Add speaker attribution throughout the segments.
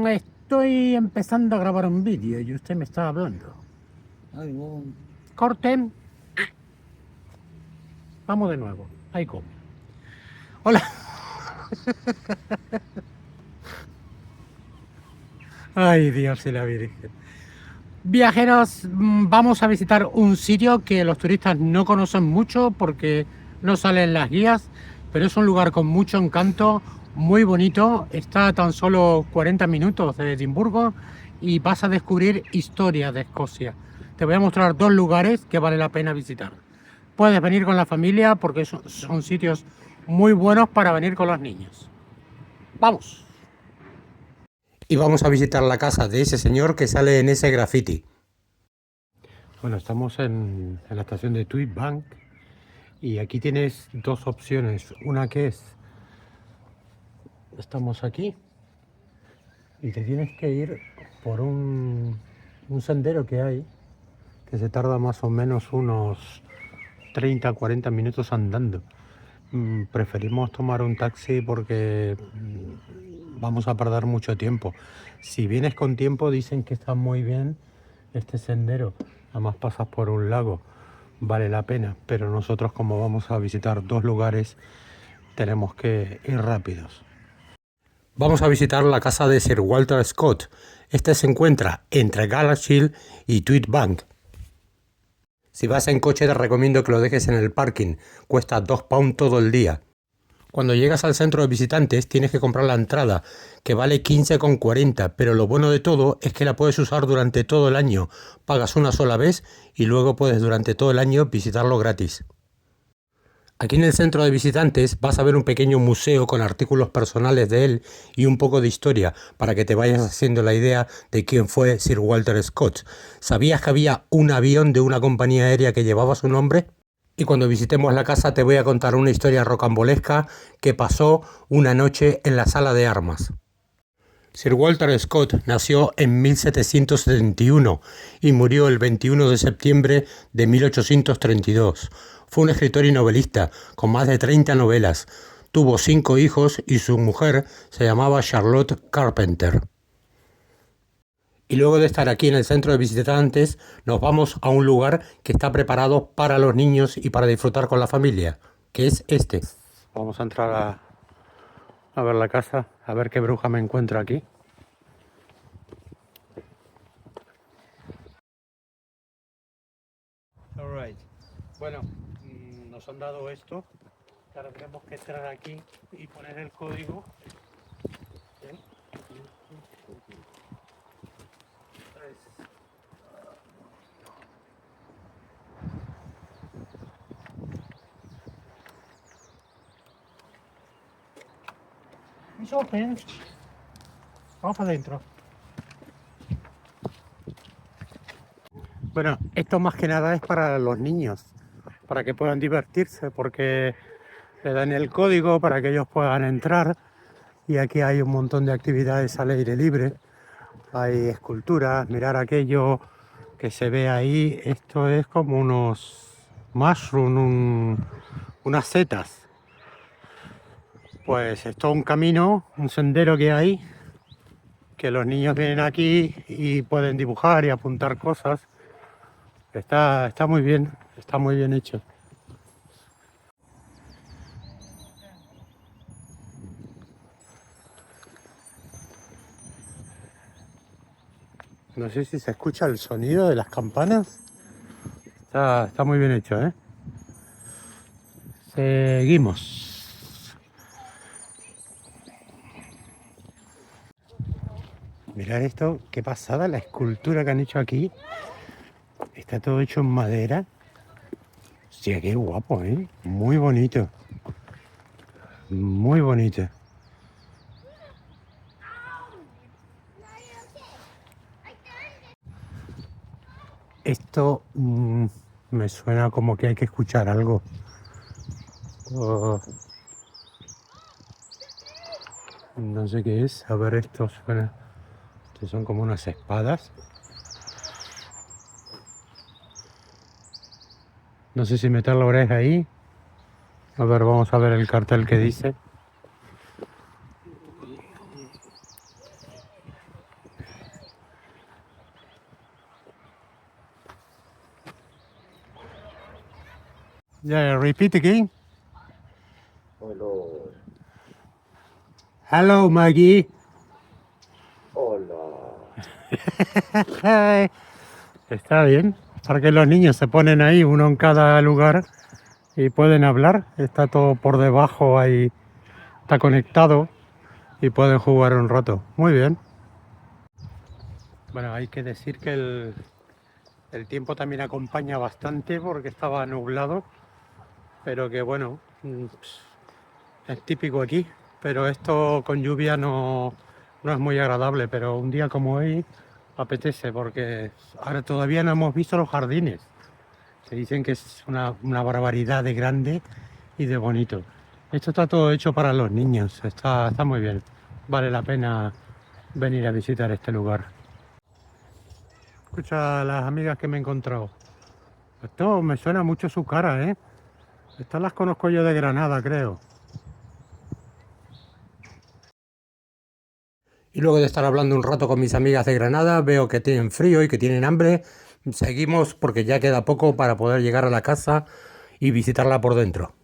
Speaker 1: Estoy empezando a grabar un vídeo y usted me está hablando. Corten. Vamos de nuevo. Ahí come. Hola. Ay, Dios y la Virgen. Viajeros, vamos a visitar un sitio que los turistas no conocen mucho porque no salen las guías, pero es un lugar con mucho encanto, muy bonito. Está a tan solo 40 minutos de Edimburgo y vas a descubrir historia de Escocia. Te voy a mostrar dos lugares que vale la pena visitar. Puedes venir con la familia porque son sitios muy buenos para venir con los niños. ¡Vamos! Y vamos a visitar la casa de ese señor que sale en ese graffiti. Bueno, estamos en la estación de Tweed Bank y aquí tienes dos opciones. Una que es, estamos aquí y te tienes que ir por un sendero que hay que se tarda más o menos unos 30-40 minutos andando. Preferimos tomar un taxi porque vamos a perder mucho tiempo. Si vienes con tiempo dicen que está muy bien este sendero, además pasas por un lago, vale la pena, pero nosotros como vamos a visitar dos lugares tenemos que ir rápidos. Vamos a visitar la casa de Sir Walter Scott. Este se encuentra entre Galashiel y Tweed Bank. Si vas en coche te recomiendo que lo dejes en el parking, cuesta £2 todo el día. Cuando llegas al centro de visitantes tienes que comprar la entrada, que vale 15,40, pero lo bueno de todo es que la puedes usar durante todo el año. Pagas una sola vez y luego puedes durante todo el año visitarlo gratis. Aquí en el centro de visitantes vas a ver un pequeño museo con artículos personales de él y un poco de historia para que te vayas haciendo la idea de quién fue Sir Walter Scott. ¿Sabías que había un avión de una compañía aérea que llevaba su nombre? Y cuando visitemos la casa te voy a contar una historia rocambolesca que pasó una noche en la sala de armas. Sir Walter Scott nació en 1771 y murió el 21 de septiembre de 1832. Fue un escritor y novelista con más de 30 novelas. Tuvo 5 hijos y su mujer se llamaba Charlotte Carpenter. Y luego de estar aquí en el centro de visitantes, nos vamos a un lugar que está preparado para los niños y para disfrutar con la familia, que es este. Vamos a entrar a ver la casa, a ver qué bruja me encuentro aquí. Alright. Bueno, nos han dado esto. Ahora tenemos que entrar aquí y poner el código. ¿Sí? It's open. Vamos para adentro. Bueno, esto más que nada es para los niños, para que puedan divertirse, porque le dan el código para que ellos puedan entrar. Y aquí hay un montón de actividades al aire libre. Hay esculturas, mirar aquello que se ve ahí. Esto es como unos mushroom, unas setas. Pues es todo un camino, un sendero que hay, que los niños vienen aquí y pueden dibujar y apuntar cosas. Está muy bien hecho. No sé si se escucha el sonido de las campanas. Está muy bien hecho, ¿eh? Seguimos. Mirad esto, qué pasada la escultura que han hecho aquí. Está todo hecho en madera. Hostia, qué guapo, ¿eh? Muy bonito. Muy bonito. Esto me suena como que hay que escuchar algo. Oh, no sé qué es. A ver, esto suena. Estos son como unas espadas. No sé si meter la oreja ahí. A ver, vamos a ver el cartel que dice. Yeah, repeat again.
Speaker 2: Hello.
Speaker 1: Hello, Maggie.
Speaker 2: Hola.
Speaker 1: Está bien, porque los niños se ponen ahí, uno en cada lugar, y pueden hablar. Está todo por debajo ahí, está conectado y pueden jugar un rato. Muy bien. Bueno, hay que decir que el tiempo también acompaña bastante porque estaba nublado, pero que bueno, es típico aquí. Pero esto con lluvia no es muy agradable, pero un día como hoy apetece porque ahora todavía no hemos visto los jardines. Se dicen que es una barbaridad de grande y de bonito. Esto está todo hecho para los niños, está muy bien. Vale la pena venir a visitar este lugar. Escucha a las amigas que me he encontrado. Esto me suena mucho su cara, ¿eh? Estas las conozco yo de Granada, creo. Y luego de estar hablando un rato con mis amigas de Granada, veo que tienen frío y que tienen hambre. Seguimos porque ya queda poco para poder llegar a la casa y visitarla por dentro.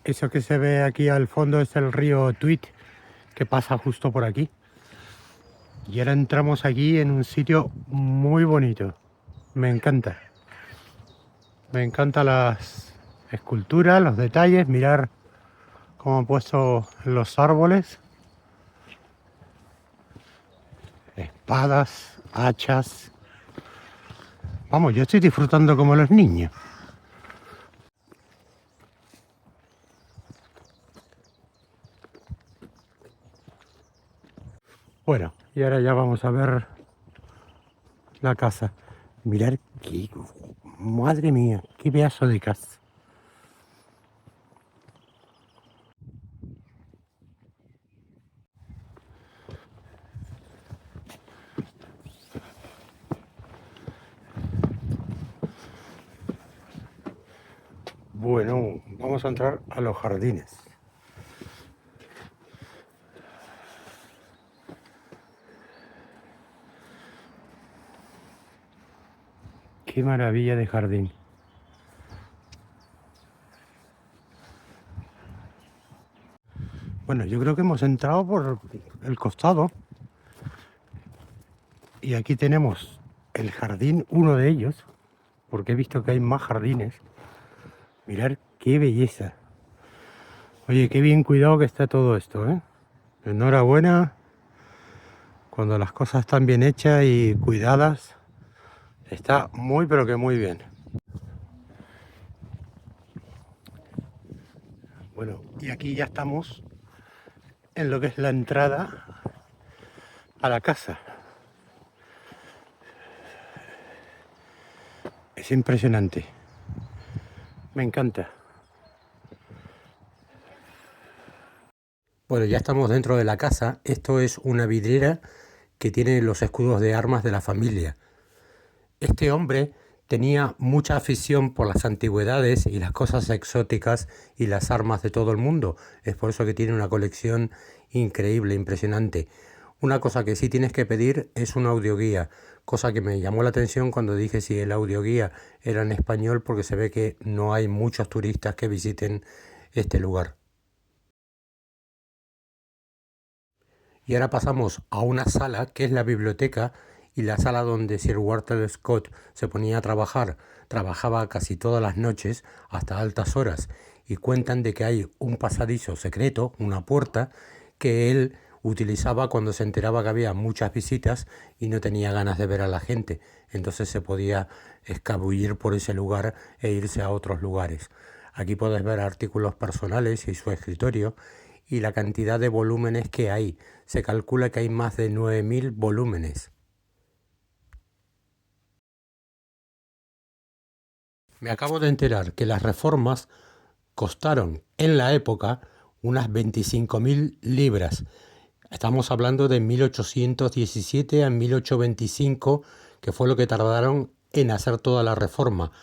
Speaker 1: Eso que se ve aquí al fondo es el río Tweed, que pasa justo por aquí. Y ahora entramos aquí en un sitio muy bonito. Me encanta. Me encantan las esculturas, los detalles, mirar cómo han puesto los árboles, espadas, hachas. Vamos, yo estoy disfrutando como los niños. Bueno, y ahora ya vamos a ver la casa. Mirar qué, madre mía, qué pedazo de casa. Bueno, vamos a entrar a los jardines. Qué maravilla de jardín. Bueno, yo creo que hemos entrado por el costado y aquí tenemos el jardín, uno de ellos, porque he visto que hay más jardines. Mirad qué belleza. Oye, qué bien cuidado que está todo esto, ¿eh? Enhorabuena. Cuando las cosas están bien hechas y cuidadas, está muy pero que muy bien. Bueno, y aquí ya estamos en lo que es la entrada a la casa. Es impresionante. Me encanta. Bueno, ya estamos dentro de la casa. Esto es una vidriera que tiene los escudos de armas de la familia. Este hombre tenía mucha afición por las antigüedades y las cosas exóticas y las armas de todo el mundo. Es por eso que tiene una colección increíble, impresionante. Una cosa que sí tienes que pedir es una audioguía, cosa que me llamó la atención cuando dije si el audioguía era en español, porque se ve que no hay muchos turistas que visiten este lugar. Y ahora pasamos a una sala que es la biblioteca y la sala donde Sir Walter Scott se ponía a trabajar. Trabajaba casi todas las noches hasta altas horas y cuentan de que hay un pasadizo secreto, una puerta, que él utilizaba cuando se enteraba que había muchas visitas y no tenía ganas de ver a la gente. Entonces se podía escabullir por ese lugar e irse a otros lugares. Aquí puedes ver artículos personales y su escritorio y la cantidad de volúmenes que hay. Se calcula que hay más de 9000 volúmenes. Me acabo de enterar que las reformas costaron en la época unas 25.000 libras. Estamos hablando de 1817 a 1825, que fue lo que tardaron en hacer toda la reforma.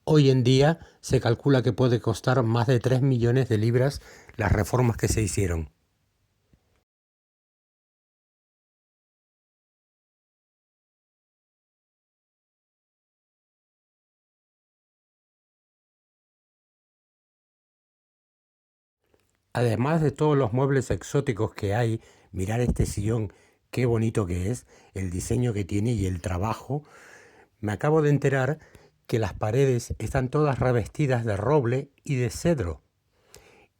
Speaker 1: Hoy en día se calcula que puede costar más de 3 millones de libras las reformas que se hicieron. Además de todos los muebles exóticos que hay, mirar este sillón, qué bonito que es, el diseño que tiene y el trabajo. Me acabo de enterar que las paredes están todas revestidas de roble y de cedro.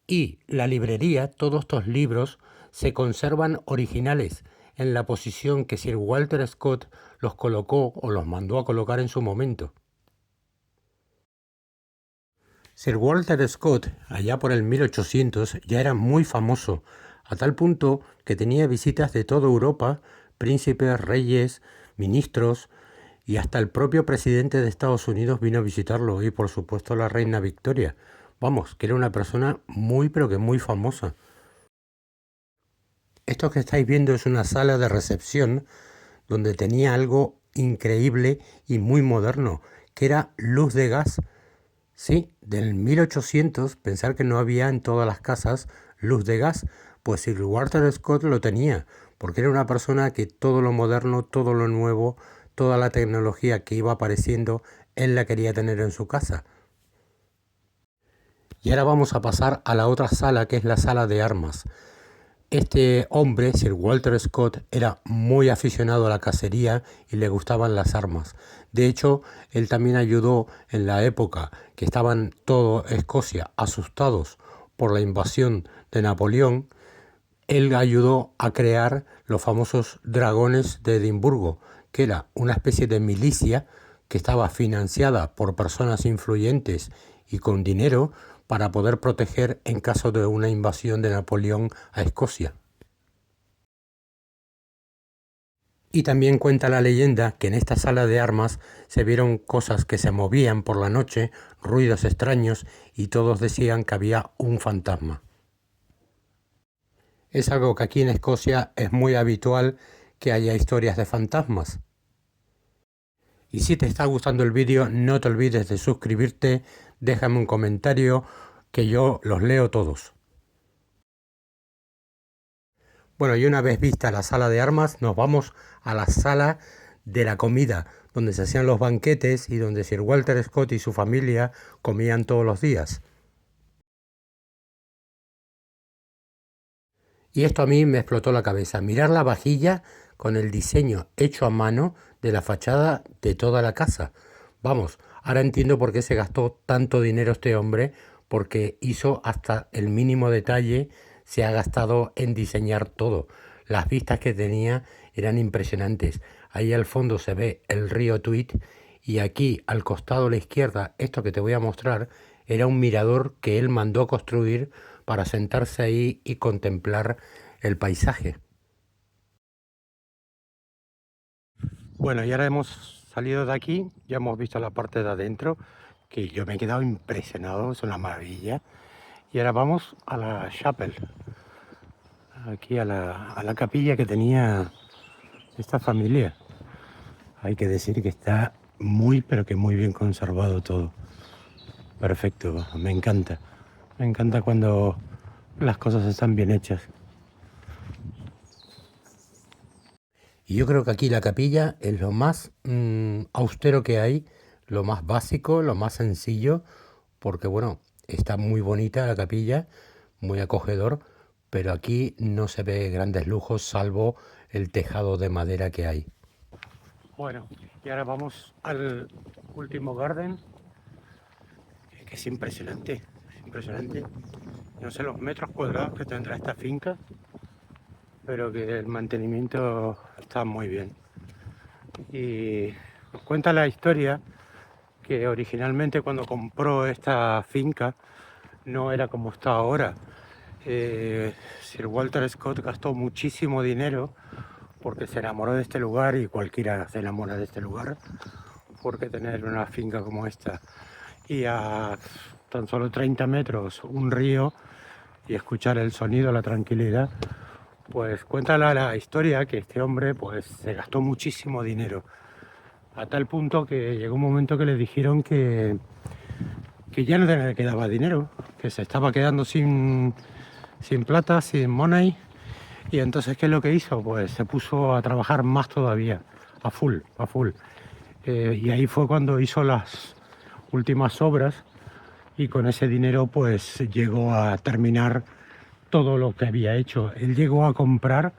Speaker 1: Y la librería, todos estos libros, se conservan originales en la posición que Sir Walter Scott los colocó o los mandó a colocar en su momento. Sir Walter Scott, allá por el 1800, ya era muy famoso, a tal punto que tenía visitas de toda Europa, príncipes, reyes, ministros, y hasta el propio presidente de Estados Unidos vino a visitarlo, y por supuesto la reina Victoria. Vamos, que era una persona muy pero que muy famosa. Esto que estáis viendo es una sala de recepción donde tenía algo increíble y muy moderno, que era luz de gas. Sí, del 1800, pensar que no había en todas las casas luz de gas, pues Sir Walter Scott lo tenía, porque era una persona que todo lo moderno, todo lo nuevo, toda la tecnología que iba apareciendo, él la quería tener en su casa. Y ahora vamos a pasar a la otra sala, que es la sala de armas. Este hombre, Sir Walter Scott, era muy aficionado a la cacería y le gustaban las armas. De hecho, él también ayudó en la época que estaban todo Escocia asustados por la invasión de Napoleón. Él ayudó a crear los famosos dragones de Edimburgo, que era una especie de milicia que estaba financiada por personas influyentes y con dinero para poder proteger en caso de una invasión de Napoleón a Escocia. Y también cuenta la leyenda que en esta sala de armas se vieron cosas que se movían por la noche, ruidos extraños, y todos decían que había un fantasma. Es algo que aquí en Escocia es muy habitual que haya historias de fantasmas. Y si te está gustando el vídeo, no te olvides de suscribirte, déjame un comentario que yo los leo todos. Bueno, y una vez vista la sala de armas, nos vamos a la sala de la comida, donde se hacían los banquetes y donde Sir Walter Scott y su familia comían todos los días. Y esto a mí me explotó la cabeza, mirar la vajilla con el diseño hecho a mano de la fachada de toda la casa. Vamos, ahora entiendo por qué se gastó tanto dinero este hombre, porque hizo hasta el mínimo detalle, se ha gastado en diseñar todo. Las vistas que tenía eran impresionantes. Ahí al fondo se ve el río Tweed y aquí al costado a la izquierda, esto que te voy a mostrar, era un mirador que él mandó construir para sentarse ahí y contemplar el paisaje. Bueno, y ahora hemos salido de aquí, ya hemos visto la parte de adentro, que yo me he quedado impresionado, es una maravilla. Y ahora vamos a la chapel, aquí a la capilla que tenía esta familia. Hay que decir que está muy, pero que muy bien conservado todo. Perfecto, me encanta. Me encanta cuando las cosas están bien hechas. Y yo creo que aquí la capilla es lo más austero que hay, lo más básico, lo más sencillo, porque bueno, está muy bonita la capilla, muy acogedor, pero aquí no se ve grandes lujos salvo el tejado de madera que hay. Bueno, y ahora vamos al último garden, que es impresionante, impresionante. No sé los metros cuadrados que tendrá esta finca, pero que el mantenimiento está muy bien. Y nos cuenta la historia que originalmente cuando compró esta finca no era como está ahora. Sir Walter Scott gastó muchísimo dinero porque se enamoró de este lugar, y cualquiera se enamora de este lugar, porque tener una finca como esta y a tan solo 30 metros un río y escuchar el sonido, la tranquilidad, pues cuenta la historia que este hombre pues se gastó muchísimo dinero, a tal punto que llegó un momento que le dijeron que ya no le quedaba dinero, que se estaba quedando sin plata, sin money. Y entonces, ¿qué es lo que hizo? Pues se puso a trabajar más todavía, a full, a full. Y ahí fue cuando hizo las últimas obras, y con ese dinero pues llegó a terminar todo lo que había hecho. Él llegó a comprar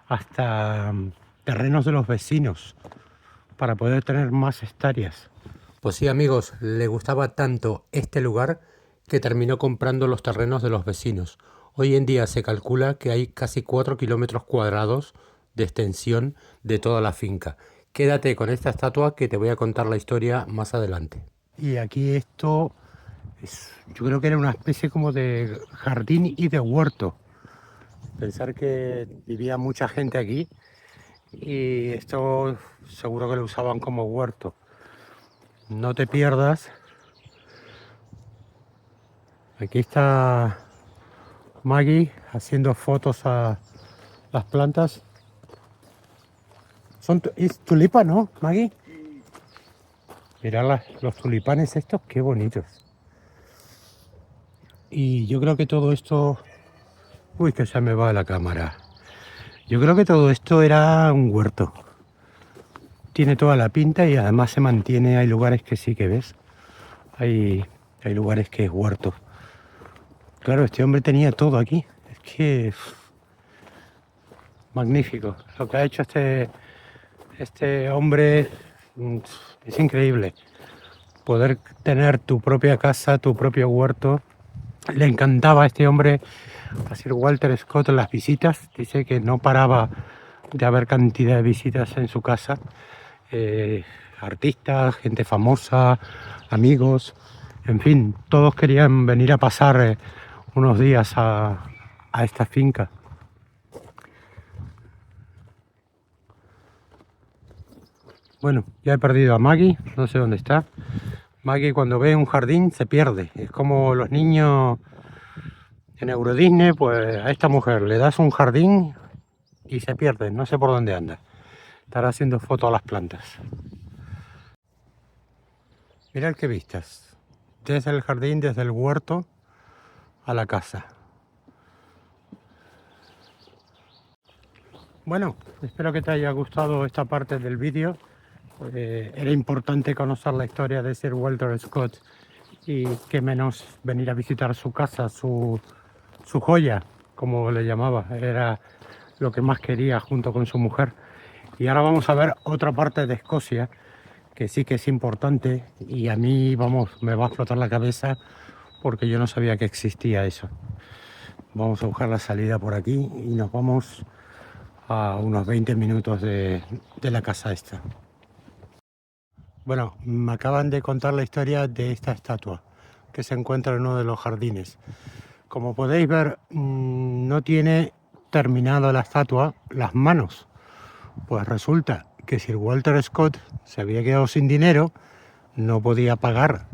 Speaker 1: hasta terrenos de los vecinos para poder tener más hectáreas. Pues sí, amigos, le gustaba tanto este lugar que terminó comprando los terrenos de los vecinos. Hoy en día se calcula que hay casi 4 kilómetros cuadrados de extensión de toda la finca. Quédate con esta estatua que te voy a contar la historia más adelante. Y aquí esto yo creo que era una especie como de jardín y de huerto. Pensar que vivía mucha gente aquí y esto seguro que lo usaban como huerto. No te pierdas. Aquí está Maggie haciendo fotos a las plantas. Es tulipa, ¿no, Maggie? Mirad los tulipanes estos, qué bonitos. Y yo creo que todo esto... Uy, que se me va la cámara. Yo creo que todo esto era un huerto. Tiene toda la pinta y además se mantiene. Hay lugares que sí que ves. Hay lugares que es huerto. Claro, este hombre tenía todo aquí. Es que... magnífico. Lo que ha hecho este hombre es increíble. Poder tener tu propia casa, tu propio huerto. Le encantaba a este hombre, a Sir Walter Scott, las visitas. Dice que no paraba de haber cantidad de visitas en su casa. Artistas, gente famosa, amigos, en fin, todos querían venir a pasar unos días a esta finca. Bueno, ya he perdido a Maggie, no sé dónde está. Maggie cuando ve un jardín se pierde. Es como los niños en Euro Disney, pues a esta mujer le das un jardín y se pierde, no sé por dónde anda. Estará haciendo fotos a las plantas. Mirad qué vistas. Desde el jardín, desde el huerto a la casa. Bueno, espero que te haya gustado esta parte del vídeo. Era importante conocer la historia de Sir Walter Scott y que menos venir a visitar su casa, su joya, como le llamaba. Era lo que más quería junto con su mujer. Y ahora vamos a ver otra parte de Escocia que sí que es importante y a mí, vamos, me va a explotar la cabeza porque yo no sabía que existía eso. Vamos a buscar la salida por aquí y nos vamos a unos 20 minutos de la casa esta. Bueno, me acaban de contar la historia de esta estatua que se encuentra en uno de los jardines. Como podéis ver, no tiene terminado la estatua las manos. Pues resulta que Sir Walter Scott se había quedado sin dinero, no podía pagar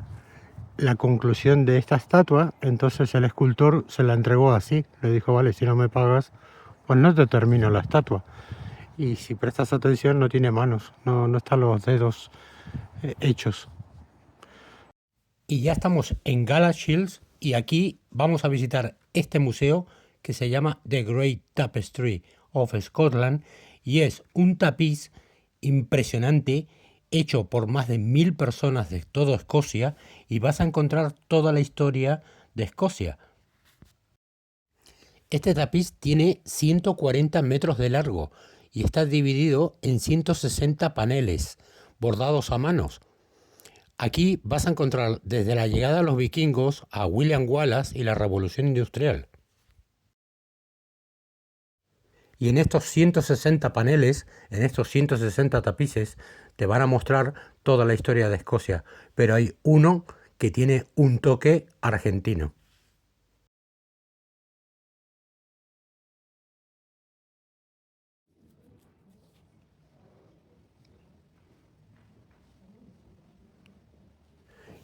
Speaker 1: la conclusión de esta estatua, entonces el escultor se la entregó así. Le dijo, vale, si no me pagas, pues no te termino la estatua. Y si prestas atención no tiene manos, no están los dedos hechos. Y ya estamos en Galashiels y aquí vamos a visitar este museo que se llama The Great Tapestry of Scotland y es un tapiz impresionante hecho por más de 1000 personas de toda Escocia y vas a encontrar toda la historia de Escocia. Este tapiz tiene 140 metros de largo y está dividido en 160 paneles bordados a manos. Aquí vas a encontrar desde la llegada de los vikingos a William Wallace y la Revolución Industrial. Y en estos 160 paneles, en estos 160 tapices, te van a mostrar toda la historia de Escocia. Pero hay uno que tiene un toque argentino.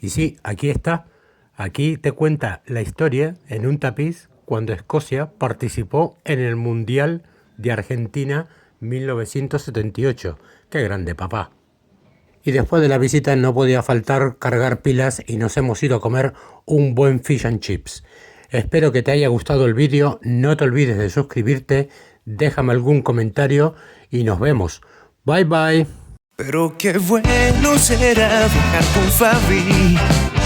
Speaker 1: Y sí, aquí está. Aquí te cuenta la historia en un tapiz cuando Escocia participó en el Mundial de Argentina 1978. ¡Qué grande, papá! Y después de la visita no podía faltar cargar pilas y nos hemos ido a comer un buen fish and chips. Espero que te haya gustado el vídeo, no te olvides de suscribirte, déjame algún comentario y nos vemos. Bye bye.
Speaker 2: Pero qué bueno será viajar con Fabi.